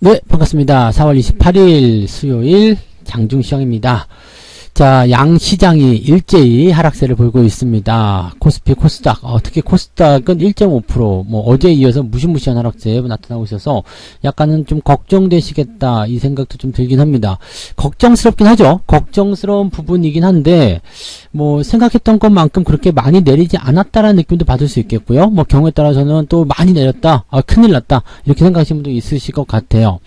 네, 반갑습니다. 4월 28일 수요일 장중시장입니다. 자, 양시장이 일제히 하락세를 보이고 있습니다. 코스피, 코스닥, 특히 코스닥은 1.5%, 어제에 이어서 무시무시한 하락세 나타나고 있어서 약간은 좀 걱정되시겠다, 이 생각도 좀 들긴 합니다. 걱정스럽긴 하죠. 걱정스러운 부분이긴 한데, 생각했던 것만큼 그렇게 많이 내리지 않았다라는 느낌도 받을 수 있겠고요. 경우에 따라서는 또 많이 내렸다, 큰일 났다, 이렇게 생각하시는 분도 있으실 것 같아요.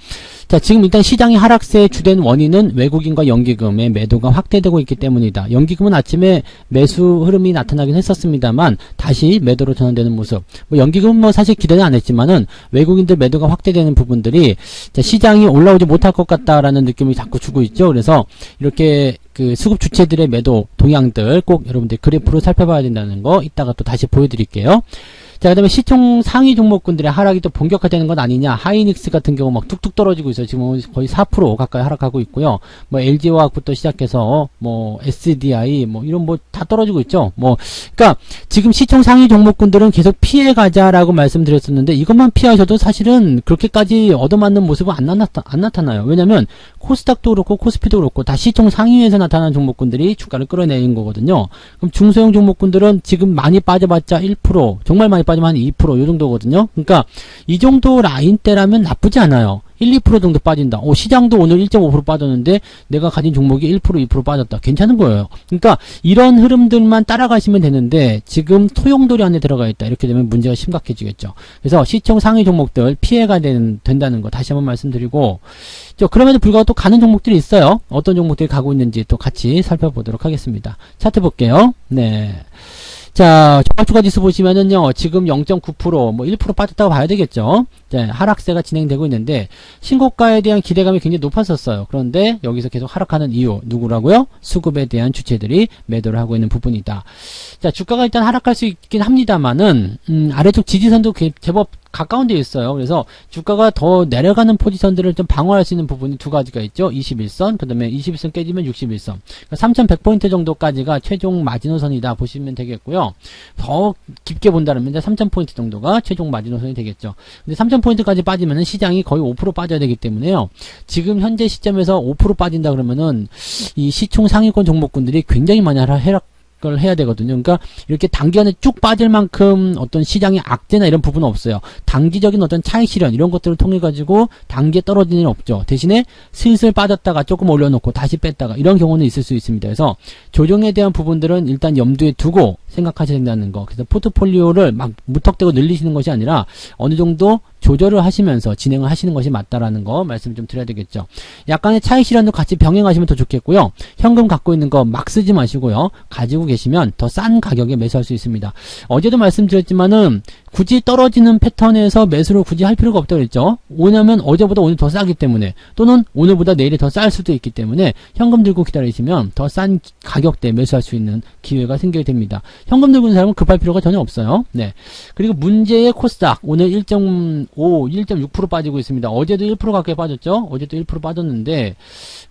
자, 지금 일단 시장의 하락세의 주된 원인은 외국인과 연기금의 매도가 확대되고 있기 때문이다. 연기금은 아침에 매수 흐름이 나타나긴 했었습니다만 다시 매도로 전환되는 모습. 연기금은 사실 기대는 안 했지만은 외국인들 매도가 확대되는 부분들이 자, 시장이 올라오지 못할 것 같다라는 느낌을 자꾸 주고 있죠. 그래서 이렇게 그 수급 주체들의 매도 동향들 꼭 여러분들 그래프로 살펴봐야 된다는 거 이따가 또 다시 보여드릴게요. 자, 그 다음에 시총 상위 종목군들의 하락이 또 본격화되는 것 아니냐. 하이닉스 같은 경우 막 뚝뚝 떨어지고 있어요. 지금 거의 4% 가까이 하락하고 있고요. LG화학부터 시작해서 SDI 이런 다 떨어지고 있죠. 그러니까 지금 시총 상위 종목군들은 계속 피해가자라고 말씀드렸었는데 이것만 피하셔도 사실은 그렇게까지 얻어맞는 모습은 안 나타나요. 왜냐면 코스닥도 그렇고 코스피도 그렇고 다 시총 상위에서 나타나는 종목군들이 주가를 끌어내는 거거든요. 그럼 중소형 종목군들은 지금 많이 빠져봤자 1%, 정말 많이 빠지면 한 2%, 요 정도거든요. 그러니까 이 정도 라인대라면 나쁘지 않아요. 1, 2% 정도 빠진다. 시장도 오늘 1.5% 빠졌는데 내가 가진 종목이 1%, 2% 빠졌다. 괜찮은 거예요. 그러니까 이런 흐름들만 따라가시면 되는데 지금 토용돌이 안에 들어가 있다. 이렇게 되면 문제가 심각해지겠죠. 그래서 시총 상위 종목들 피해가 된다는 거 다시 한번 말씀드리고, 그럼에도 불구하고 또 가는 종목들이 있어요. 어떤 종목들이 가고 있는지 또 같이 살펴보도록 하겠습니다. 차트 볼게요. 네. 자, 종합주가지수 보시면은요, 지금 0.9%, 1% 빠졌다고 봐야 되겠죠. 네, 하락세가 진행되고 있는데, 신고가에 대한 기대감이 굉장히 높았었어요. 그런데 여기서 계속 하락하는 이유, 누구라고요? 수급에 대한 주체들이 매도를 하고 있는 부분이다. 자, 주가가 일단 하락할 수 있긴 합니다만은, 아래쪽 지지선도 제법 가까운 데 있어요. 그래서 주가가 더 내려가는 포지션들을 좀 방어할 수 있는 부분이 두 가지가 있죠. 21선, 그 다음에 21선 깨지면 61선. 그러니까 3,100포인트 정도까지가 최종 마지노선이다 보시면 되겠고요. 더 깊게 본다면 이제 3,000포인트 정도가 최종 마지노선이 되겠죠. 근데 3,000포인트까지 빠지면은 시장이 거의 5% 빠져야 되기 때문에요. 지금 현재 시점에서 5% 빠진다 그러면은 이 시총 상위권 종목군들이 굉장히 많이 걸 해야 되거든요. 그러니까 이렇게 단기간에 쭉 빠질 만큼 어떤 시장의 악재나 이런 부분은 없어요. 단기적인 어떤 차익 실현 이런 것들을 통해 가지고 단기에 떨어지는 일은 없죠. 대신에 슬슬 빠졌다가 조금 올려놓고 다시 뺐다가 이런 경우는 있을 수 있습니다. 그래서 조정에 대한 부분들은 일단 염두에 두고 생각하셔야 된다는 거. 그래서 포트폴리오를 막 무턱대고 늘리시는 것이 아니라 어느 정도 조절을 하시면서 진행을 하시는 것이 맞다라는 거 말씀 좀 드려야 되겠죠. 약간의 차익 실현도 같이 병행하시면 더 좋겠고요. 현금 갖고 있는 거 막 쓰지 마시고요. 가지고 계시면 더 싼 가격에 매수할 수 있습니다. 어제도 말씀드렸지만은 굳이 떨어지는 패턴에서 매수를 굳이 할 필요가 없다고 그랬죠. 왜냐면 어제보다 오늘 더 싸기 때문에 또는 오늘보다 내일이 더 쌀 수도 있기 때문에 현금 들고 기다리시면 더 싼 가격대에 매수할 수 있는 기회가 생기게 됩니다. 현금 들고 있는 사람은 급할 필요가 전혀 없어요. 네. 그리고 문제의 코스닥 오늘 1.5, 1.6% 빠지고 있습니다. 어제도 1% 가까이 빠졌죠. 어제도 1% 빠졌는데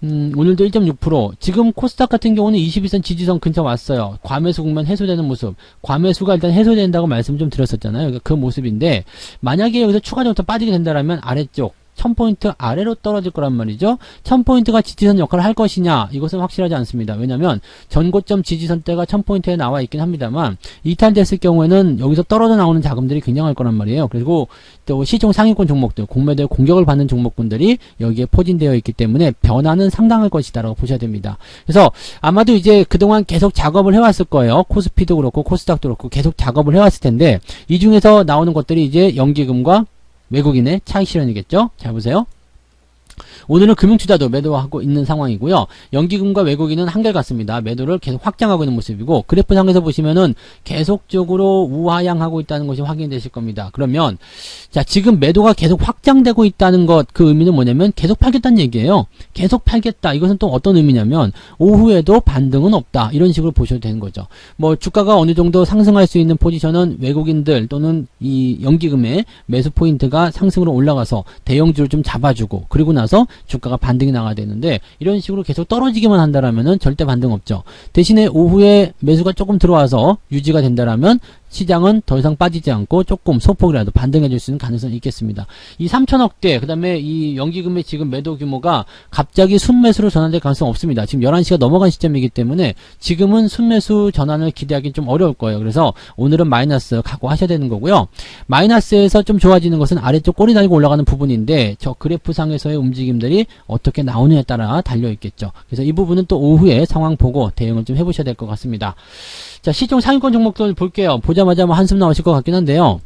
오늘도 1.6%. 지금 코스닥 같은 경우는 21선 지지선 근처 왔어요. 과매수 국면 해소되는 모습. 과매수가 일단 해소된다고 말씀 좀 드렸었잖아요. 그 모습인데 만약에 여기서 추가적으로 더 빠지게 된다면 아래쪽 1000포인트 아래로 떨어질 거란 말이죠. 1000포인트가 지지선 역할을 할 것이냐 이것은 확실하지 않습니다. 왜냐하면 전고점 지지선대가 1000포인트에 나와 있긴 합니다만 이탈됐을 경우에는 여기서 떨어져 나오는 자금들이 굉장할 거란 말이에요. 그리고 또 시총 상위권 종목들 공매도에 공격을 받는 종목군들이 여기에 포진되어 있기 때문에 변화는 상당할 것이다 라고 보셔야 됩니다. 그래서 아마도 이제 그동안 계속 작업을 해왔을 거예요. 코스피도 그렇고 코스닥도 그렇고 계속 작업을 해왔을 텐데 이 중에서 나오는 것들이 이제 연기금과 외국인의 차익 실현이겠죠. 잘 보세요. 오늘은 금융투자도 매도하고 있는 상황이고요. 연기금과 외국인은 한결같습니다. 매도를 계속 확장하고 있는 모습이고 그래프상에서 보시면은 계속적으로 우하향하고 있다는 것이 확인되실 겁니다. 그러면 자 지금 매도가 계속 확장되고 있다는 것 그 의미는 뭐냐면 계속 팔겠다는 얘기예요. 계속 팔겠다. 이것은 또 어떤 의미냐면 오후에도 반등은 없다. 이런 식으로 보셔도 되는 거죠. 주가가 어느 정도 상승할 수 있는 포지션은 외국인들 또는 이 연기금의 매수 포인트가 상승으로 올라가서 대형주를 좀 잡아주고 그리고 나서 주가가 반등이 나가야 되는데 이런 식으로 계속 떨어지기만 한다라면은 절대 반등 없죠. 대신에 오후에 매수가 조금 들어와서 유지가 된다라면 시장은 더 이상 빠지지 않고 조금 소폭이라도 반등해 줄 수 있는 가능성이 있겠습니다. 이 3천억대, 그 다음에 이 연기금의 지금 매도 규모가 갑자기 순매수로 전환될 가능성은 없습니다. 지금 11시가 넘어간 시점이기 때문에 지금은 순매수 전환을 기대하기는 좀 어려울 거예요. 그래서 오늘은 마이너스 각오하셔야 되는 거고요. 마이너스에서 좀 좋아지는 것은 아래쪽 꼬리 달고 올라가는 부분인데 저 그래프상에서의 움직임들이 어떻게 나오느냐에 따라 달려있겠죠. 그래서 이 부분은 또 오후에 상황 보고 대응을 좀 해보셔야 될 것 같습니다. 자, 시총 상위권 종목들 볼게요. 보자마자 뭐 한숨 나오실 것 같긴 한데요.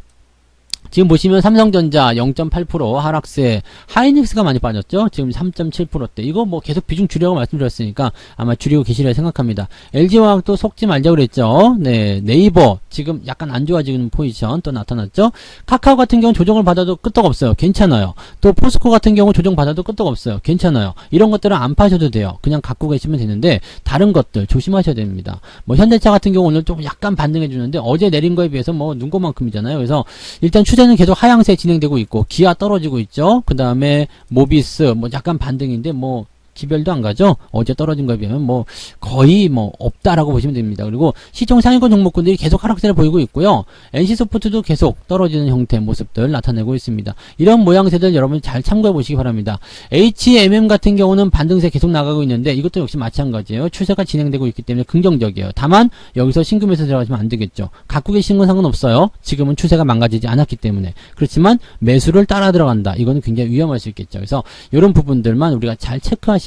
지금 보시면 삼성전자 0.8% 하락세, 하이닉스가 많이 빠졌죠. 지금 3.7%대. 이거 뭐 계속 비중 줄이라고 말씀드렸으니까 아마 줄이고 계시리라 생각합니다. LG화학도 속지 말자 그랬죠. 네, 네이버 지금 약간 안 좋아지는 포지션 또 나타났죠. 카카오 같은 경우는 조정을 받아도 끄떡없어요. 괜찮아요. 또 포스코 같은 경우 조정 받아도 끄떡없어요. 괜찮아요. 이런 것들은 안 파셔도 돼요. 그냥 갖고 계시면 되는데 다른 것들 조심하셔야 됩니다. 뭐 현대차 같은 경우 오늘 좀 약간 반등해 주는데 어제 내린 거에 비해서 뭐 눈곱만큼이잖아요. 그래서 일단 추세는 계속 하향세 진행되고 있고 기아 떨어지고 있죠. 그 다음에 모비스 뭐 약간 반등인데 뭐 기별도 안 가죠. 어제 떨어진 거에 비하면 뭐 거의 뭐 없다라고 보시면 됩니다. 그리고 시총 상위권 종목군들이 계속 하락세를 보이고 있고요. NC소프트도 계속 떨어지는 형태 모습들 나타내고 있습니다. 이런 모양새들 여러분 잘 참고해 보시기 바랍니다. HMM 같은 경우는 반등세 계속 나가고 있는데 이것도 역시 마찬가지예요. 추세가 진행되고 있기 때문에 긍정적이에요. 다만 여기서 신규 매수 들어가시면 안 되겠죠. 갖고 계시는 건 상관없어요. 지금은 추세가 망가지지 않았기 때문에. 그렇지만 매수를 따라 들어간다. 이거는 굉장히 위험할 수 있겠죠. 그래서 이런 부분들만 우리가 잘 체크하시면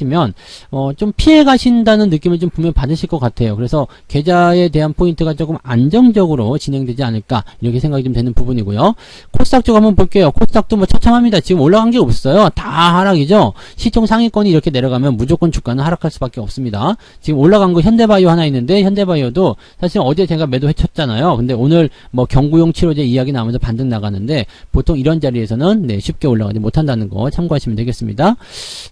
좀 피해 가신다는 느낌을 좀 분명히 받으실 것 같아요. 그래서 계좌에 대한 포인트가 조금 안정적으로 진행되지 않을까 이렇게 생각이 좀 되는 부분이고요. 코스닥 쪽 한번 볼게요. 코스닥도 뭐 처참합니다. 지금 올라간 게 없어요. 다 하락이죠. 시총 상위권이 이렇게 내려가면 무조건 주가는 하락할 수밖에 없습니다. 지금 올라간 거 현대바이오 하나 있는데 현대바이오도 사실 어제 제가 매도 해쳤잖아요. 근데 오늘 뭐 경구용 치료제 이야기 나오면서 반등 나가는데 보통 이런 자리에서는 네, 쉽게 올라가지 못한다는 거 참고하시면 되겠습니다.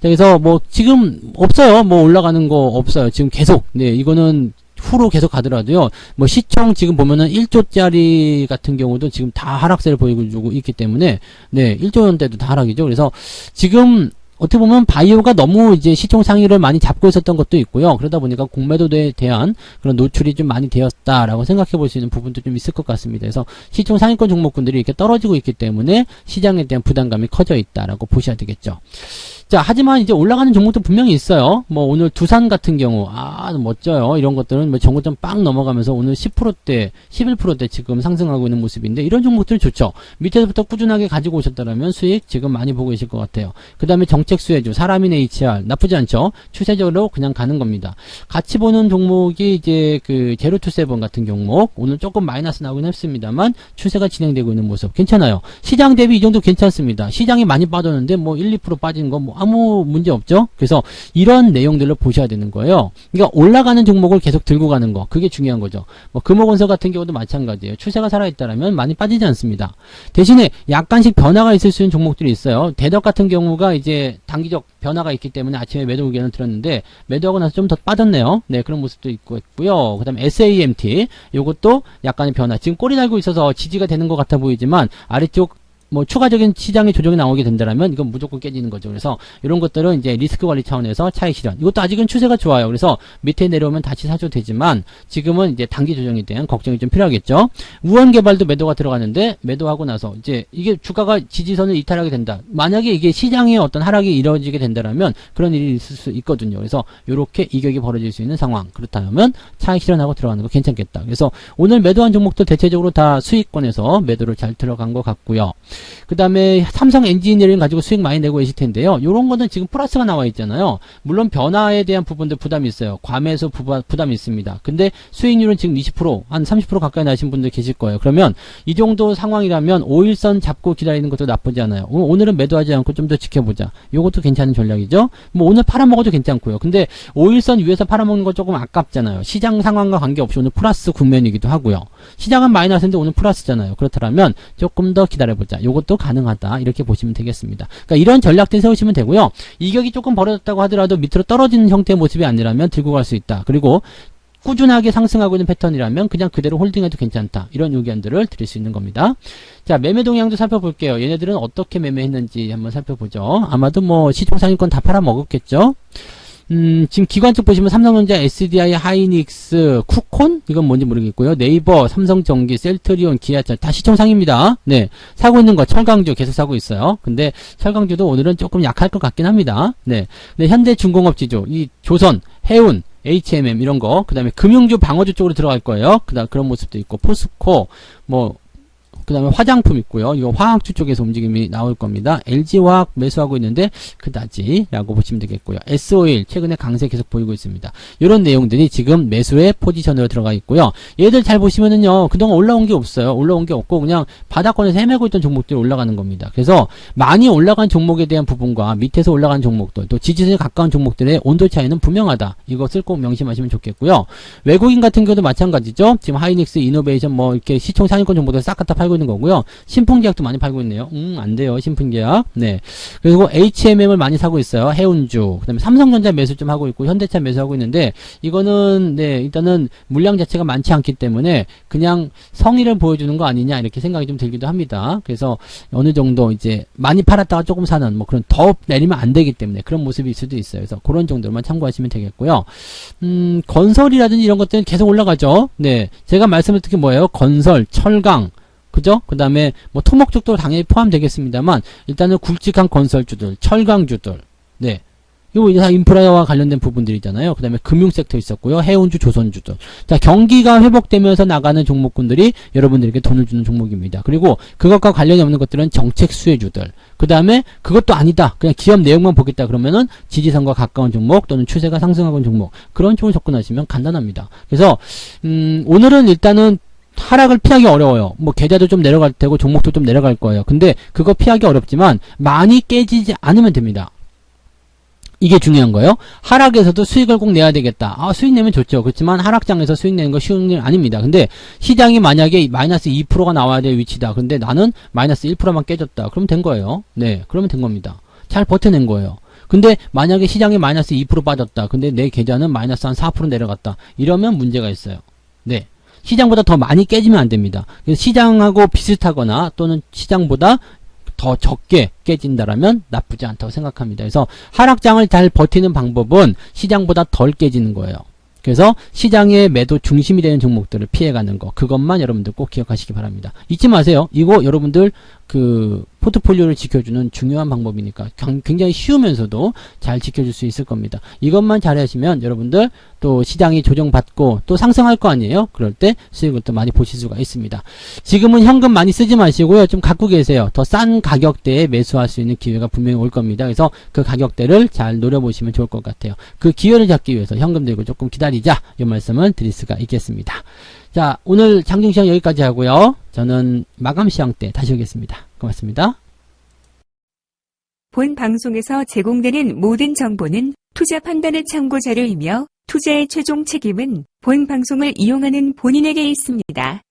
그래서 뭐 지금 없어요. 뭐 올라가는 거 없어요. 지금 계속 네 이거는 후로 계속 가더라도요. 뭐 시총 지금 보면은 1조짜리 같은 경우도 지금 다 하락세를 보이고 있기 때문에 네 1조 원대도 다 하락이죠. 그래서 지금 어떻게 보면 바이오가 너무 이제 시총 상위를 많이 잡고 있었던 것도 있고요. 그러다 보니까 공매도에 대한 그런 노출이 좀 많이 되었다라고 생각해 볼 수 있는 부분도 좀 있을 것 같습니다. 그래서 시총 상위권 종목군들이 이렇게 떨어지고 있기 때문에 시장에 대한 부담감이 커져 있다라고 보셔야 되겠죠. 자, 하지만 이제 올라가는 종목도 분명히 있어요. 뭐 오늘 두산 같은 경우 멋져요. 이런 것들은 뭐 정고점 빵 넘어가면서 오늘 10%대, 11%대 지금 상승하고 있는 모습인데 이런 종목들 좋죠. 밑에서부터 꾸준하게 가지고 오셨다면 수익 지금 많이 보고 계실 것 같아요. 그 다음에 정책 수혜주, 사람인 HR 나쁘지 않죠. 추세적으로 그냥 가는 겁니다. 같이 보는 종목이 이제 그 제로투세븐 같은 종목 오늘 조금 마이너스 나오긴 했습니다만 추세가 진행되고 있는 모습 괜찮아요. 시장 대비 이 정도 괜찮습니다. 시장이 많이 빠졌는데 뭐 1, 2% 빠진 거 뭐 아무 문제 없죠. 그래서 이런 내용들을 보셔야 되는 거예요. 그러니까 올라가는 종목을 계속 들고 가는 거 그게 중요한 거죠. 뭐 금호건설 같은 경우도 마찬가지예요. 추세가 살아있다라면 많이 빠지지 않습니다. 대신에 약간씩 변화가 있을 수 있는 종목들이 있어요. 대덕 같은 경우가 이제 단기적 변화가 있기 때문에 아침에 매도 의견을 들었는데 매도하고 나서 좀 더 빠졌네요. 네, 그런 모습도 있고요. 그 다음에 SAMT 요것도 약간의 변화. 지금 꼬리 달고 있어서 지지가 되는 것 같아 보이지만 아래쪽 뭐 추가적인 시장의 조정이 나오게 된다면 이건 무조건 깨지는 거죠. 그래서 이런 것들은 이제 리스크 관리 차원에서 차익 실현. 이것도 아직은 추세가 좋아요. 그래서 밑에 내려오면 다시 사셔도 되지만 지금은 이제 단기 조정에 대한 걱정이 좀 필요하겠죠. 우원개발도 매도가 들어가는데 매도하고 나서 이제 이게 주가가 지지선을 이탈하게 된다. 만약에 이게 시장의 어떤 하락이 이루어지게 된다면 그런 일이 있을 수 있거든요. 그래서 이렇게 이격이 벌어질 수 있는 상황. 그렇다면 차익 실현하고 들어가는 거 괜찮겠다. 그래서 오늘 매도한 종목도 대체적으로 다 수익권에서 매도를 잘 들어간 것 같고요. 그 다음에 삼성 엔지니어링 가지고 수익 많이 내고 계실 텐데요. 요런 거는 지금 플러스가 나와 있잖아요. 물론 변화에 대한 부분들 부담이 있어요. 과매수 부담이 있습니다. 근데 수익률은 지금 20%, 한 30% 가까이 나신 분들 계실 거예요. 그러면 이 정도 상황이라면 5일선 잡고 기다리는 것도 나쁘지 않아요. 오늘은 매도하지 않고 좀 더 지켜보자. 요것도 괜찮은 전략이죠. 뭐 오늘 팔아먹어도 괜찮고요. 근데 5일선 위에서 팔아먹는 거 조금 아깝잖아요. 시장 상황과 관계없이 오늘 플러스 국면이기도 하고요. 시장은 마이너스인데 오늘 플러스잖아요. 그렇다면 조금 더 기다려보자. 요것도 가능하다. 이렇게 보시면 되겠습니다. 그러니까 이런 전략들 세우시면 되고요. 이격이 조금 벌어졌다고 하더라도 밑으로 떨어지는 형태의 모습이 아니라면 들고 갈 수 있다. 그리고 꾸준하게 상승하고 있는 패턴이라면 그냥 그대로 홀딩해도 괜찮다. 이런 의견들을 드릴 수 있는 겁니다. 자, 매매 동향도 살펴볼게요. 얘네들은 어떻게 매매했는지 한번 살펴보죠. 아마도 뭐 시총 상위권 다 팔아먹었겠죠. 지금 기관 쪽 보시면 삼성전자, SDI, 하이닉스, 쿠콘? 이건 뭔지 모르겠고요. 네이버, 삼성전기, 셀트리온, 기아차 다 시총 상입니다. 네. 사고 있는 거 철강주 계속 사고 있어요. 근데 철강주도 오늘은 조금 약할 것 같긴 합니다. 네. 근데 현대중공업 지주, 이 조선, 해운, HMM 이런 거, 그 다음에 금융주, 방어주 쪽으로 들어갈 거예요. 그런 모습도 있고, 포스코, 그 다음에 화장품 있고요. 이거 화학주 쪽에서 움직임이 나올 겁니다. LG화학 매수하고 있는데 그다지 라고 보시면 되겠고요. S-오일 최근에 강세 계속 보이고 있습니다. 이런 내용들이 지금 매수의 포지션으로 들어가 있고요. 얘들 잘 보시면은요. 그동안 올라온 게 없어요. 올라온 게 없고 그냥 바닥권에서 헤매고 있던 종목들이 올라가는 겁니다. 그래서 많이 올라간 종목에 대한 부분과 밑에서 올라간 종목들 또 지지선에 가까운 종목들의 온도 차이는 분명하다. 이것을 꼭 명심하시면 좋겠고요. 외국인 같은 경우도 마찬가지죠. 지금 하이닉스, 이노베이션 이렇게 시총 상위권 종목들 싹 갖다 팔고 있는 거고요. 신풍계약도 많이 팔고 있네요. 안 돼요. 신풍계약. 네. 그리고 HMM을 많이 사고 있어요. 해운주. 그 다음에 삼성전자 매수 좀 하고 있고, 현대차 매수하고 있는데, 이거는, 네, 일단은 물량 자체가 많지 않기 때문에 그냥 성의를 보여주는 거 아니냐, 이렇게 생각이 좀 들기도 합니다. 그래서 어느 정도 이제 많이 팔았다가 조금 사는, 그런 더 내리면 안 되기 때문에 그런 모습일 수도 있어요. 그래서 그런 정도로만 참고하시면 되겠고요. 건설이라든지 이런 것들은 계속 올라가죠. 네. 제가 말씀드린 게 뭐예요? 건설, 철강, 그죠? 그 다음에 토목 쪽도 당연히 포함되겠습니다만 일단은 굵직한 건설주들, 철강주들, 네, 이거 다 인프라와 관련된 부분들이잖아요. 그 다음에 금융섹터 있었고요. 해운주, 조선주들. 자, 경기가 회복되면서 나가는 종목군들이 여러분들에게 돈을 주는 종목입니다. 그리고 그것과 관련이 없는 것들은 정책 수혜주들. 그 다음에 그것도 아니다. 그냥 기업 내용만 보겠다. 그러면은 지지선과 가까운 종목 또는 추세가 상승하고 있는 종목. 그런 쪽으로 접근하시면 간단합니다. 그래서 오늘은 일단은 하락을 피하기 어려워요. 계좌도 좀 내려갈 테고 종목도 좀 내려갈 거예요. 근데 그거 피하기 어렵지만 많이 깨지지 않으면 됩니다. 이게 중요한 거예요. 하락에서도 수익을 꼭 내야 되겠다. 수익 내면 좋죠. 그렇지만 하락장에서 수익 내는 거 쉬운 일 아닙니다. 근데 시장이 만약에 마이너스 2%가 나와야 될 위치다. 근데 나는 마이너스 1%만 깨졌다. 그러면 된 거예요. 네, 그러면 된 겁니다. 잘 버텨낸 거예요. 근데 만약에 시장이 마이너스 2% 빠졌다. 근데 내 계좌는 마이너스 한 4% 내려갔다. 이러면 문제가 있어요. 네. 시장보다 더 많이 깨지면 안 됩니다. 그래서 시장하고 비슷하거나 또는 시장보다 더 적게 깨진다라면 나쁘지 않다고 생각합니다. 그래서 하락장을 잘 버티는 방법은 시장보다 덜 깨지는 거예요. 그래서 시장의 매도 중심이 되는 종목들을 피해가는 거, 그것만 여러분들 꼭 기억하시기 바랍니다. 잊지 마세요. 이거 여러분들 포트폴리오를 지켜주는 중요한 방법이니까 굉장히 쉬우면서도 잘 지켜줄 수 있을 겁니다. 이것만 잘 하시면 여러분들 또 시장이 조정받고 또 상승할 거 아니에요? 그럴 때 수익을 또 많이 보실 수가 있습니다. 지금은 현금 많이 쓰지 마시고요. 좀 갖고 계세요. 더 싼 가격대에 매수할 수 있는 기회가 분명히 올 겁니다. 그래서 그 가격대를 잘 노려보시면 좋을 것 같아요. 그 기회를 잡기 위해서 현금 들고 조금 기다리자. 이 말씀을 드릴 수가 있겠습니다. 자, 오늘 장중시황 여기까지 하고요. 저는 마감시황 때 다시 오겠습니다. 고맙습니다. 본 방송에서 제공되는 모든 정보는 투자 판단의 참고 자료이며 투자의 최종 책임은 본 방송을 이용하는 본인에게 있습니다.